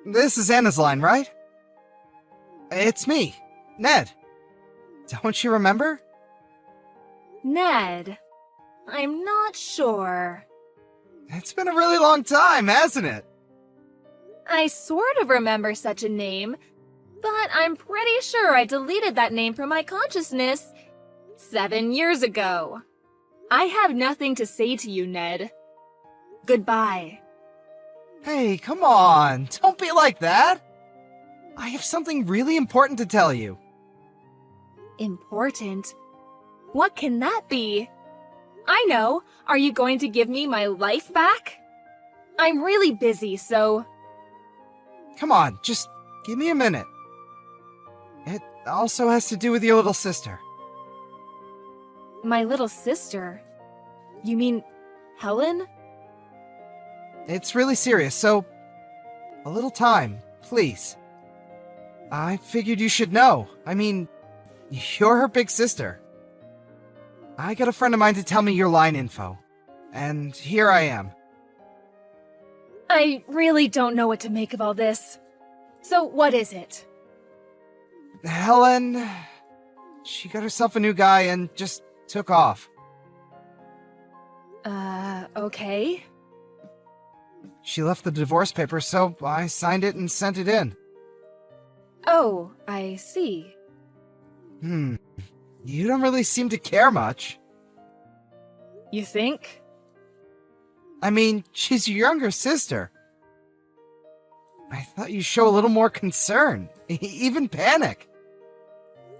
This is Anna's line, right? It's me, Ned. Don't you remember? Ned. I'm not sure. It's been a really long time, hasn't it? I sort of remember such a name, but I'm pretty sure I deleted that name from my consciousness 7 years ago. I have nothing to say to you, Ned. Goodbye. Hey, come on. Don't be like that. I have something really important to tell you. Important? What can that be? I know. Are you going to give me my life back? I'm really busy, so... Come on, just give me a minute. It also has to do with your little sister. My little sister? You mean Helen? It's really serious, so a little time, please. I figured you should know. I mean, you're her big sister. I got a friend of mine to tell me your line info, and here I am. I really don't know what to make of all this. So what is it? Helen, she got herself a new guy and just took off. Okay. She left the divorce papers, so I signed it and sent it in. Oh, I see. You don't really seem to care much. You think? I mean, she's your younger sister. I thought you'd show a little more concern, even panic.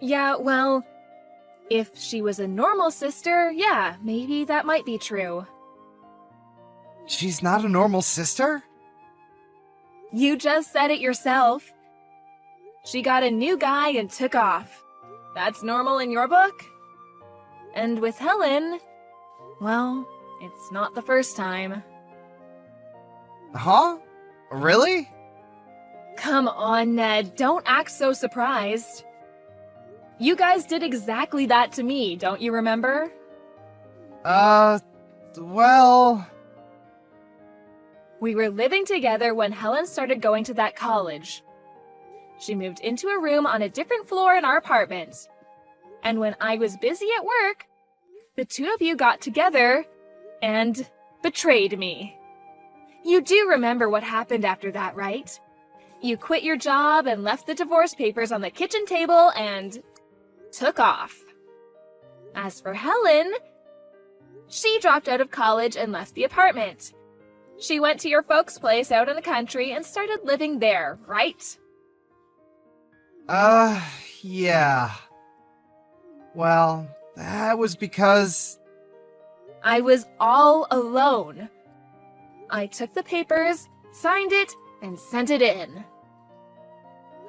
Yeah, well, if she was a normal sister, yeah, maybe that might be true. She's not a normal sister? You just said it yourself. She got a new guy and took off. That's normal in your book? And with Helen, well, it's not the first time. Huh? Really? Come on, Ned, don't act so surprised. You guys did exactly that to me, don't you remember? Well... We were living together when Helen started going to that college. She moved into a room on a different floor in our apartment. And when I was busy at work, the two of you got together and betrayed me. You do remember what happened after that, right? You quit your job and left the divorce papers on the kitchen table and took off. As for Helen, she dropped out of college and left the apartment. She went to your folks' place out in the country and started living there, right? Yeah. Well, that was because... I was all alone. I took the papers, signed it, and sent it in.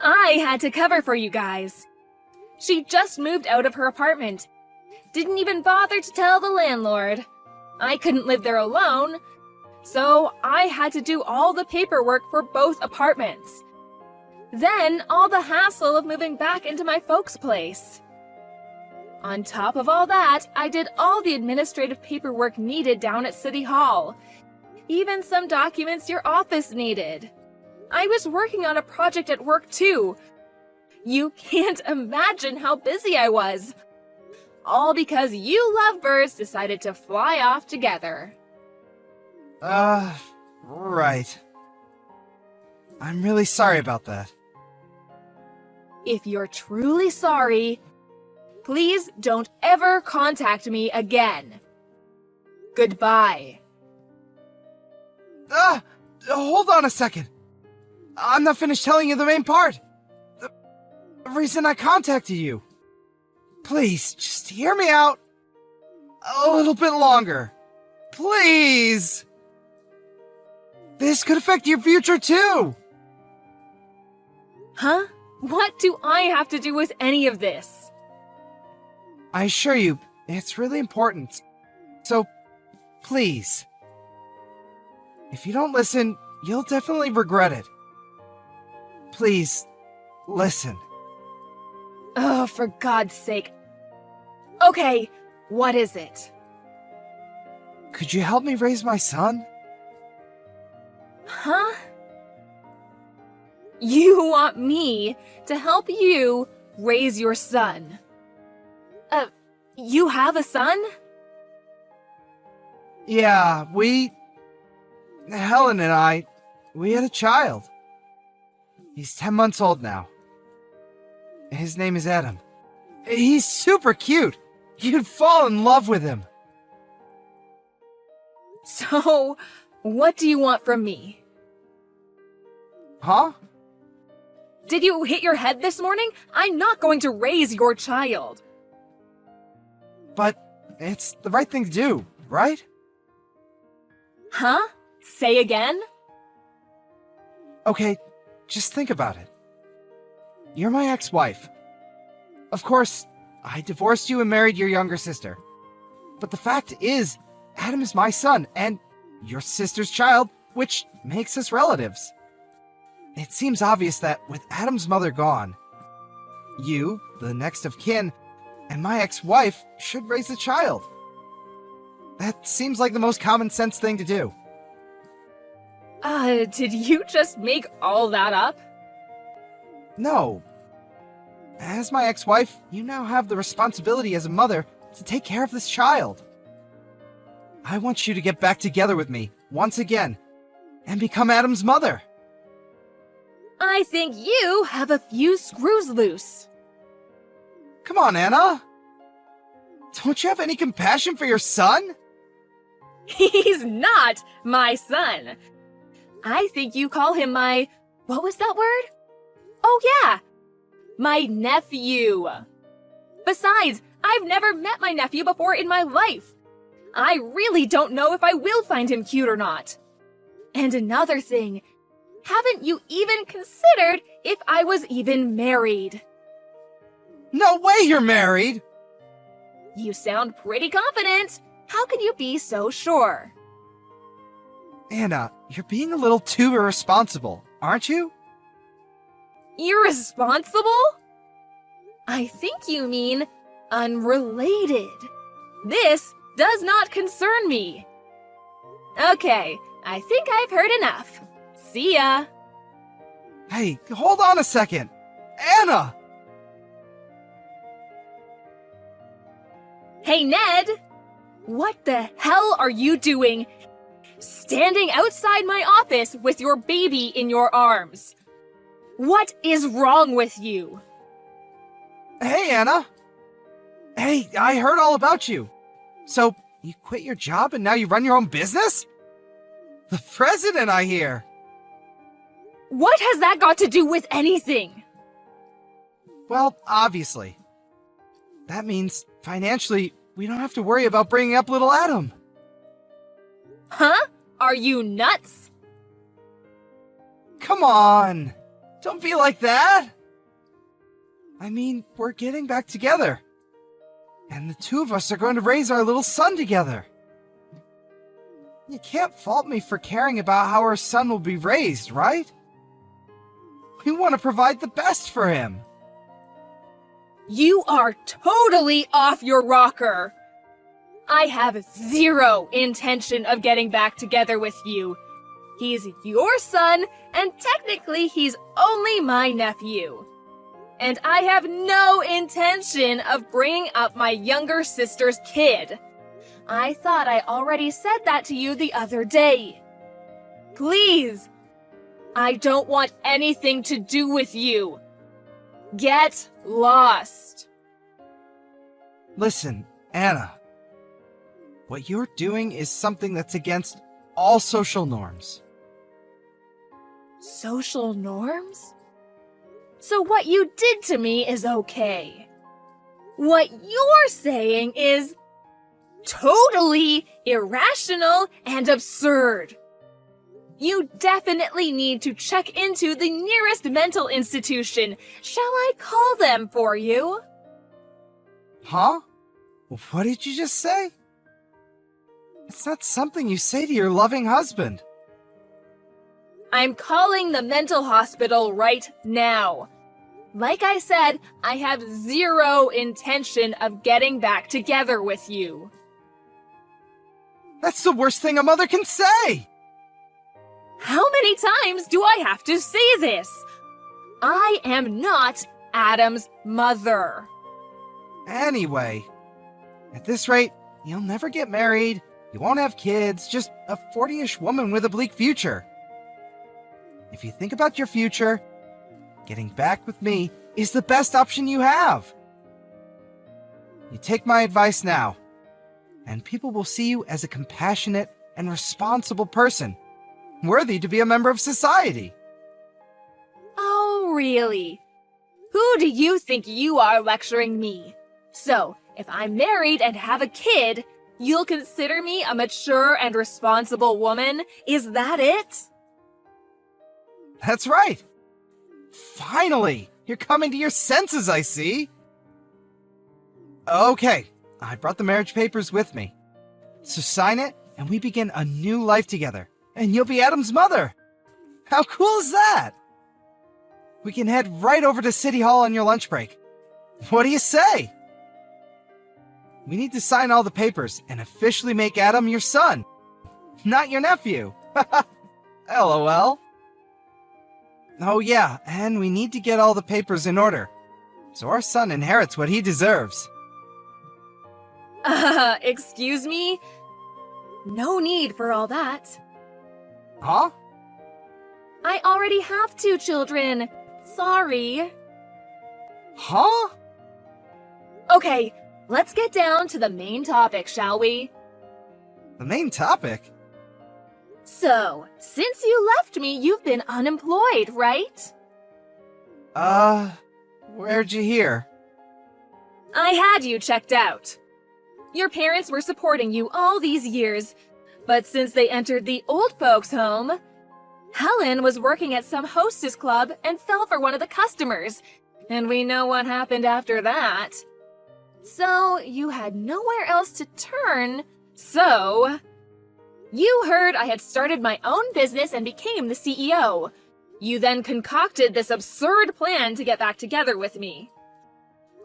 I had to cover for you guys. She just moved out of her apartment. Didn't even bother to tell the landlord. I couldn't live there alone, so I had to do all the paperwork for both apartments. Then all the hassle of moving back into my folks' place. On top of all that, I did all the administrative paperwork needed down at City Hall. Even some documents your office needed. I was working on a project at work too. You can't imagine how busy I was. All because you lovebirds decided to fly off together. Right. I'm really sorry about that. If you're truly sorry, please don't ever contact me again. Goodbye. Hold on a second. I'm not finished telling you the main part. The reason I contacted you. Please, just hear me out a little bit longer. Please! This could affect your future too! Huh? What do I have to do with any of this? I assure you, it's really important. So, please. If you don't listen, you'll definitely regret it. Please, listen. Oh, for God's sake. Okay, what is it? Could you help me raise my son? Huh? You want me to help you raise your son. You have a son? Yeah, Helen and I, we had a child. He's 10 months old now. His name is Adam. He's super cute. You'd fall in love with him. So, what do you want from me? Huh? Did you hit your head this morning? I'm not going to raise your child. But it's the right thing to do, right? Huh? Say again? Okay, just think about it. You're my ex-wife. Of course, I divorced you and married your younger sister. But the fact is, Adam is my son and your sister's child, which makes us relatives. It seems obvious that with Adam's mother gone, you, the next of kin, and my ex-wife should raise the child. That seems like the most common sense thing to do. Did you just make all that up? No. As my ex-wife, you now have the responsibility as a mother to take care of this child. I want you to get back together with me, once again, and become Adam's mother. I think you have a few screws loose. Come on, Anna. Don't you have any compassion for your son? He's not my son. I think you call him my... What was that word? Oh, yeah. My nephew. Besides, I've never met my nephew before in my life. I really don't know if I will find him cute or not. And another thing, haven't you even considered if I was even married? No way you're married! You sound pretty confident. How can you be so sure? Anna, you're being a little too irresponsible, aren't you? Irresponsible? I think you mean unrelated. This does not concern me. Okay, I think I've heard enough. See ya. Hey, hold on a second. Anna! Hey, Ned! What the hell are you doing? Standing outside my office with your baby in your arms. What is wrong with you? Hey, Anna! Hey, I heard all about you. So, you quit your job and now you run your own business? The president, I hear. What has that got to do with anything? Well, obviously. That means, financially, we don't have to worry about bringing up little Adam. Huh? Are you nuts? Come on! Don't be like that! I mean, we're getting back together. And the two of us are going to raise our little son together. You can't fault me for caring about how our son will be raised, right? We want to provide the best for him. You are totally off your rocker. I have zero intention of getting back together with you. He's your son, and technically he's only my nephew. And I have no intention of bringing up my younger sister's kid. I thought I already said that to you the other day. Please, I don't want anything to do with you. Get lost. Listen, Anna. What you're doing is something that's against all social norms. Social norms? So what you did to me is okay. What you're saying is totally irrational and absurd. You definitely need to check into the nearest mental institution. Shall I call them for you? Huh? What did you just say? It's not something you say to your loving husband. I'm calling the mental hospital right now. Like I said, I have zero intention of getting back together with you. That's the worst thing a mother can say! How many times do I have to say this? I am not Adam's mother. Anyway, at this rate, you'll never get married, you won't have kids, just a 40-ish woman with a bleak future. If you think about your future, getting back with me is the best option you have. You take my advice now, and people will see you as a compassionate and responsible person, worthy to be a member of society. Oh, really? Who do you think you are lecturing me? So, if I'm married and have a kid, you'll consider me a mature and responsible woman? Is that it? That's right. Finally, you're coming to your senses, I see. Okay, I brought the marriage papers with me. So sign it, and we begin a new life together. And you'll be Adam's mother. How cool is that? We can head right over to City Hall on your lunch break. What do you say? We need to sign all the papers and officially make Adam your son, not your nephew. LOL. Oh yeah, and we need to get all the papers in order, so our son inherits what he deserves. Excuse me? No need for all that. Huh? I already have 2 children. Sorry. Huh? Okay, let's get down to the main topic, shall we? The main topic? So, since you left me, you've been unemployed, right? Where'd you hear? I had you checked out. Your parents were supporting you all these years, but since they entered the old folks' home, Helen was working at some hostess club and fell for one of the customers, and we know what happened after that. So, you had nowhere else to turn, so... You heard I had started my own business and became the CEO. You then concocted this absurd plan to get back together with me.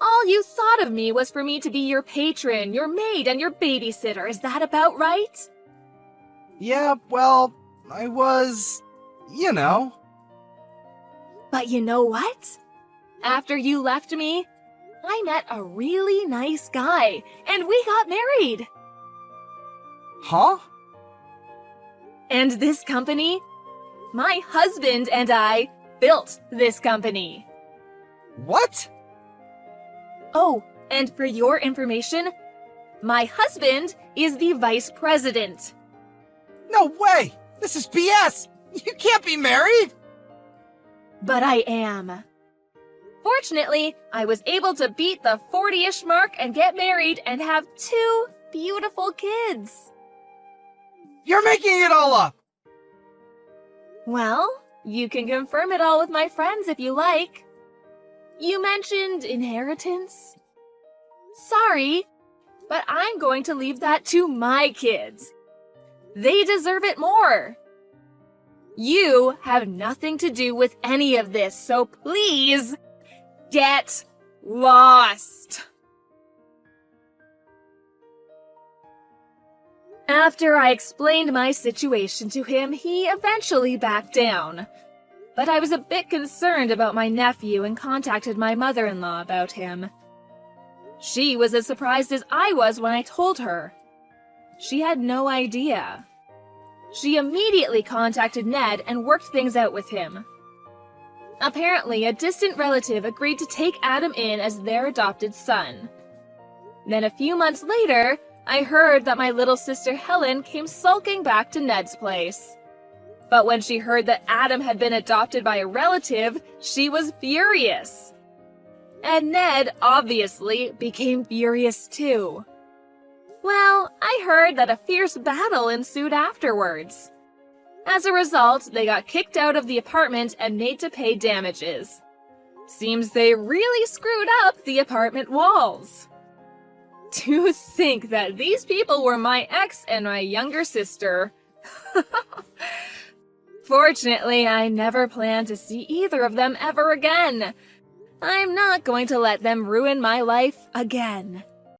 All you thought of me was for me to be your patron, your maid, and your babysitter. Is that about right? Yeah, well, I was... you know. But you know what? After you left me, I met a really nice guy, and we got married. Huh? And this company? My husband and I built this company. What? Oh, and for your information, my husband is the vice president. No way! This is BS! You can't be married! But I am. Fortunately, I was able to beat the 40-ish mark and get married and have 2 beautiful kids. You're making it all up! Well, you can confirm it all with my friends if you like. You mentioned inheritance? Sorry, but I'm going to leave that to my kids. They deserve it more. You have nothing to do with any of this, so please get lost. After I explained my situation to him, he eventually backed down. But I was a bit concerned about my nephew and contacted my mother-in-law about him. She was as surprised as I was when I told her. She had no idea. She immediately contacted Ned and worked things out with him. Apparently, a distant relative agreed to take Adam in as their adopted son. Then a few months later, I heard that my little sister Helen came sulking back to Ned's place. But when she heard that Adam had been adopted by a relative, she was furious. And Ned, obviously, became furious too. Well, I heard that a fierce battle ensued afterwards. As a result, they got kicked out of the apartment and made to pay damages. Seems they really screwed up the apartment walls. To think that these people were my ex and my younger sister. Fortunately, I never plan to see either of them ever again. I'm not going to let them ruin my life again.